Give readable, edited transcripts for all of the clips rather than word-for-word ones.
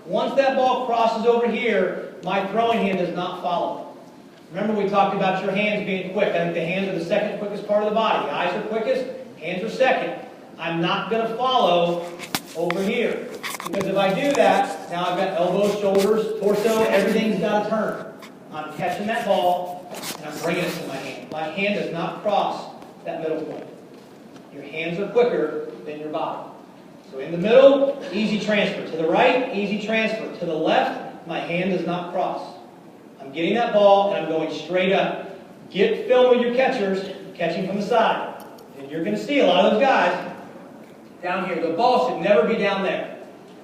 Once that ball crosses over here, my throwing hand does not follow. Remember we talked about your hands being quick. I think the hands are the second quickest part of the body. The eyes are quickest, hands are second. I'm not going to follow over here. Because if I do that, now I've got elbows, shoulders, torso, everything's got to turn. I'm catching that ball, and I'm bringing it to my hand. My hand does not cross that middle point. Your hands are quicker than your body. So in the middle, easy transfer. To the right, easy transfer. To the left, my hand does not cross. I'm getting that ball, and I'm going straight up. Get film with your catchers, catching from the side. And you're going to see a lot of those guys down here. The ball should never be down there.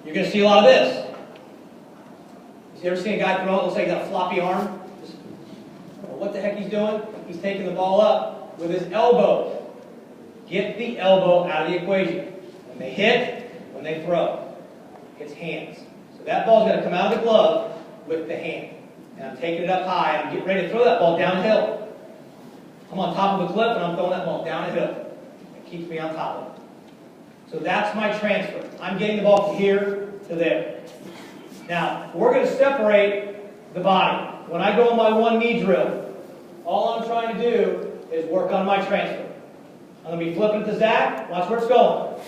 You're going to see a lot of this. You ever seen a guy throw it? Looks like he's got a floppy arm. I don't know what the heck he's doing. He's taking the ball up with his elbow. Get the elbow out of the equation. When they hit, when they throw, it's hands. So that ball's going to come out of the glove with the hand. And I'm taking it up high. I'm getting ready to throw that ball downhill. I'm on top of a cliff and I'm throwing that ball down a hill. It keeps me on top of it. So that's my transfer. I'm getting the ball from here to there. Now, we're going to separate the body. When I go on my one knee drill, all I'm trying to do is work on my transfer. I'm going to be flipping to Zach. Watch where it's going.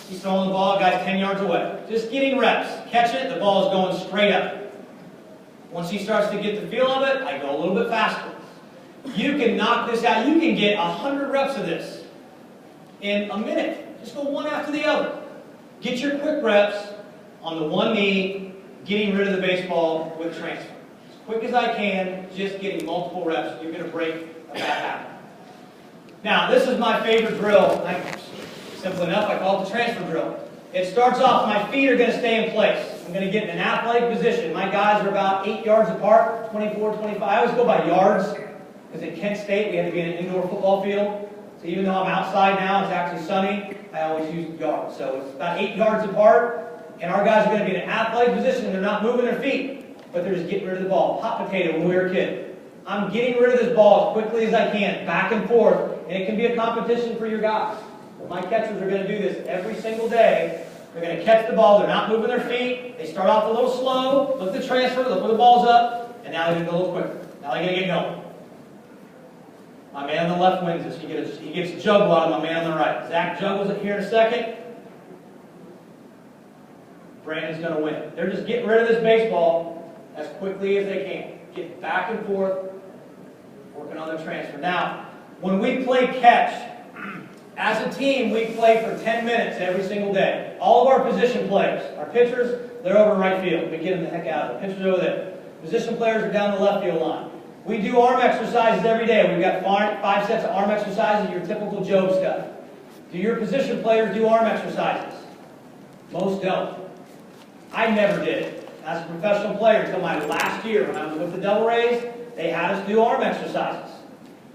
He's throwing the ball, guy's 10 yards away. Just getting reps. Catch it, the ball is going straight up. Once he starts to get the feel of it, I go a little bit faster. You can knock this out. You can get 100 reps of this in a minute. Just go one after the other. Get your quick reps on the one knee, getting rid of the baseball with transfer. As quick as I can, just getting multiple reps. You're going to break a bad habit. Now, this is my favorite drill. Simple enough, I call it the transfer drill. It starts off, my feet are going to stay in place. I'm going to get in an athletic position. My guys are about 8 yards apart, 24, 25. I always go by yards, because at Kent State, we had to be in an indoor football field. So even though I'm outside now, it's actually sunny, I always use yards. So it's about 8 yards apart, and our guys are going to be in an athletic position. They're not moving their feet, but they're just getting rid of the ball. Hot potato when we were a kid. I'm getting rid of this ball as quickly as I can, back and forth, and it can be a competition for your guys. But my catchers are going to do this every single day. They're going to catch the ball. They're not moving their feet. They start off a little slow. Look at the transfer. Look where the ball's up. And now they're going to go a little quicker. Now they're going to get going. My man on the left wins this. He gets a juggle out of my man on the right. Zach juggles it here in a second. Brandon's going to win. They're just getting rid of this baseball as quickly as they can. Get back and forth, working on the transfer. Now, when we play catch, as a team, we play for 10 minutes every single day. All of our position players, our pitchers, they're over in right field. We get them the heck out of it. Pitchers over there. Position players are down the left field line. We do arm exercises every day. We've got 5 sets of arm exercises, your typical Job stuff. Do your position players do arm exercises? Most don't. I never did. As a professional player until my last year when I was with the Devil Rays, they had us do arm exercises.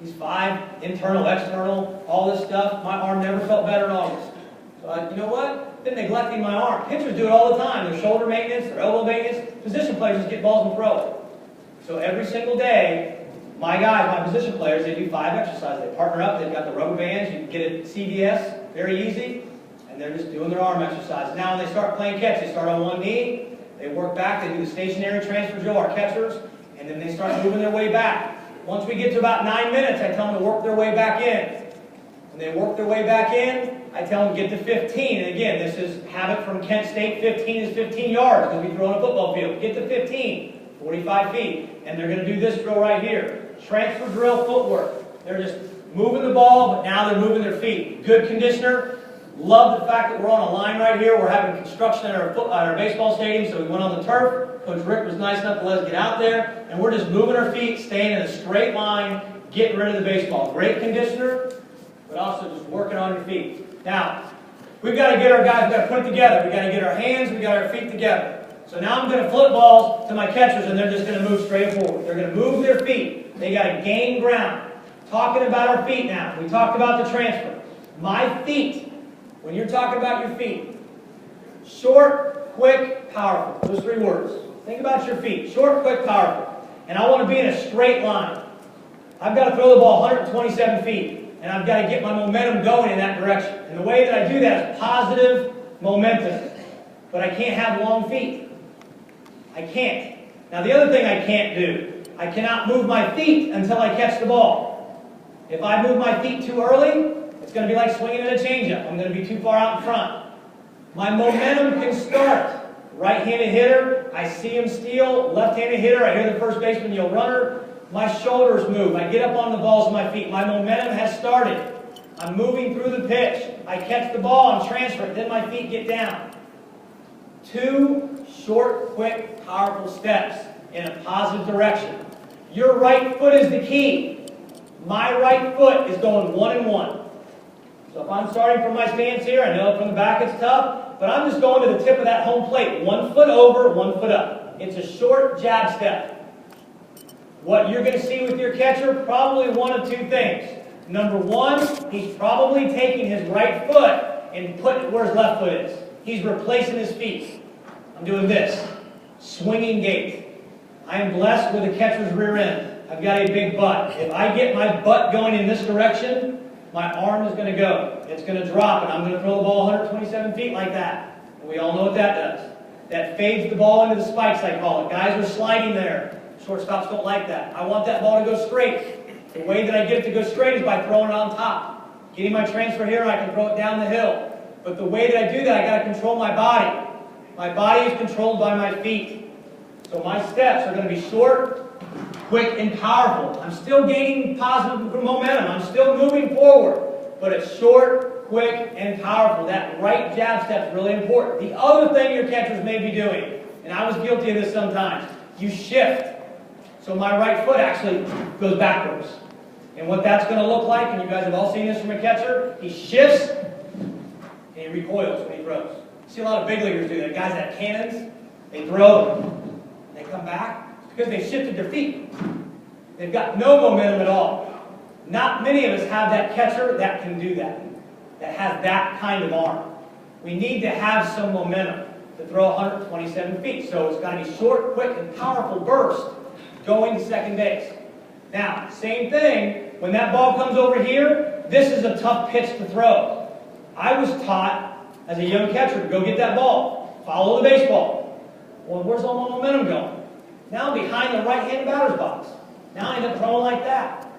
These 5, internal, external, all this stuff. My arm never felt better in August. So you know what? Been neglecting my arm. Pitchers do it all the time. Their shoulder maintenance, their elbow maintenance. Position players just get balls and throw it. So every single day, my guys, my position players, they do 5 exercises. They partner up. They've got the rubber bands. You can get it at CVS, very easy. And they're just doing their arm exercises. Now when they start playing catch, they start on one knee. They work back. They do the stationary transfer drill, our catchers. And then they start moving their way back. Once we get to about 9 minutes, I tell them to work their way back in. When they work their way back in, I tell them to get to 15. And again, this is habit from Kent State. 15 is 15 yards because we throw on a football field. Get to 15, 45 feet. And they're going to do this drill right here. Transfer drill footwork. They're just moving the ball, but now they're moving their feet. Good conditioner. Love the fact that we're on a line right here. We're having construction at our baseball stadium, so we went on the turf. Coach Rick was nice enough to let us get out there, and we're just moving our feet, staying in a straight line, getting rid of the baseball. Great conditioner, but also just working on your feet. Now, we've got to get our guys, we've got to put it together. We've got to get our hands, we've got our feet together. So now I'm going to flip balls to my catchers, and they're just going to move straight forward. They're going to move their feet. They got to gain ground. Talking about our feet now. We talked about the transfer. My feet. When you're talking about your feet, short, quick, powerful. Those 3 words. Think about your feet. Short, quick, powerful. And I want to be in a straight line. I've got to throw the ball 127 feet. And I've got to get my momentum going in that direction. And the way that I do that is positive momentum. but I can't have long feet. I can't. Now the other thing I can't do, I cannot move my feet until I catch the ball. If I move my feet too early, it's going to be like swinging at a changeup. I'm going to be too far out in front. My momentum can start. Right-handed hitter, I see him steal. Left-handed hitter, I hear the first baseman yell runner. My shoulders move. I get up on the balls of my feet. My momentum has started. I'm moving through the pitch. I catch the ball, I'm transferred. Then my feet get down. 2 short, quick, powerful steps in a positive direction. Your right foot is the key. My right foot is going 1 and 1. So if I'm starting from my stance here, I know from the back it's tough, but I'm just going to the tip of that home plate. 1 foot over, 1 foot up. It's a short jab step. What you're going to see with your catcher, probably one of 2 things. Number 1, he's probably taking his right foot and putting it where his left foot is. He's replacing his feet. I'm doing this. Swinging gait. I am blessed with a catcher's rear end. I've got a big butt. If I get my butt going in this direction, my arm is going to go. It's going to drop, and I'm going to throw the ball 127 feet like that. And we all know what that does. That fades the ball into the spikes, I call it. Guys are sliding there. Shortstops don't like that. I want that ball to go straight. The way that I get it to go straight is by throwing it on top. Getting my transfer here, I can throw it down the hill. But the way that I do that, I got to control my body. My body is controlled by my feet. So my steps are going to be short, quick, and powerful. I'm still gaining positive momentum. I'm still moving forward. But it's short, quick, and powerful. That right jab step is really important. The other thing your catchers may be doing, and I was guilty of this sometimes, you shift. So my right foot actually goes backwards. And what that's going to look like, and you guys have all seen this from a catcher, he shifts and he recoils when he throws. You see a lot of big leaguers do that. Guys that have cannons, they throw, they come back. It's because they shifted their feet. They've got no momentum at all. Not many of us have that catcher that can do that, that has that kind of arm. We need to have some momentum to throw 127 feet. So it's got to be short, quick, and powerful burst going to second base. Now, same thing, when that ball comes over here, this is a tough pitch to throw. I was taught as a young catcher to go get that ball, follow the baseball. Well, where's all my momentum going? Now I'm behind the right-handed batter's box. Now I end up throwing like that.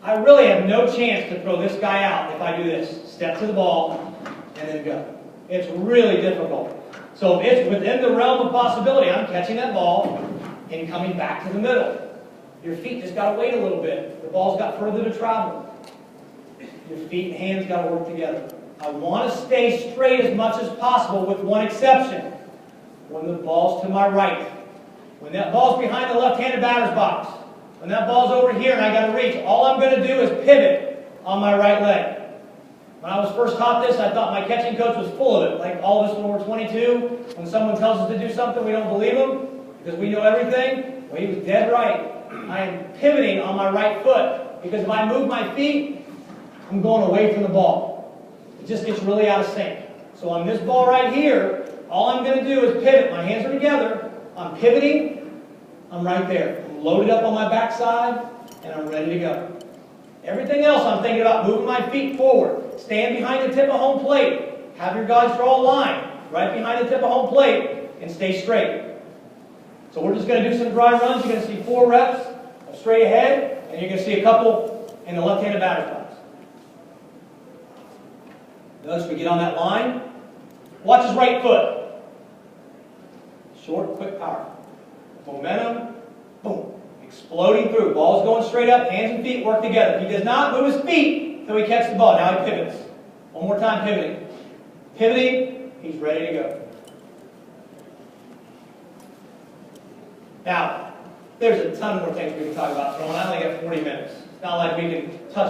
I really have no chance to throw this guy out if I do this. Step to the ball and then go. It's really difficult. So if it's within the realm of possibility, I'm catching that ball and coming back to the middle. Your feet just got to wait a little bit. The ball's got further to travel. Your feet and hands got to work together. I want to stay straight as much as possible with one exception. When the ball's to my right. When that ball's behind the left-handed batter's box. When that ball's over here and I got to reach, all I'm going to do is pivot on my right leg. When I was first taught this, I thought my catching coach was full of it. Like all of us when we're 22, when someone tells us to do something, we don't believe them because we know everything. Well, he was dead right. I am pivoting on my right foot because if I move my feet, I'm going away from the ball. It just gets really out of sync. So on this ball right here, all I'm going to do is pivot. My hands are together. I'm pivoting. I'm right there. I'm loaded up on my backside, and I'm ready to go. Everything else I'm thinking about moving my feet forward. Stand behind the tip of home plate. Have your guys draw a line right behind the tip of home plate and stay straight. So we're just going to do some dry runs. You're going to see 4 reps of straight ahead, and you're going to see a couple in the left-handed batter's box. Notice we get on that line. Watch his right foot. Short, quick, powerful. Momentum, boom. Exploding through. Ball's going straight up. Hands and feet work together. He does not move his feet until he catches the ball. Now he pivots. One more time pivoting. Pivoting. He's ready to go. Now, there's a ton more things we can talk about throwing. I only got 40 minutes. It's not like we can touch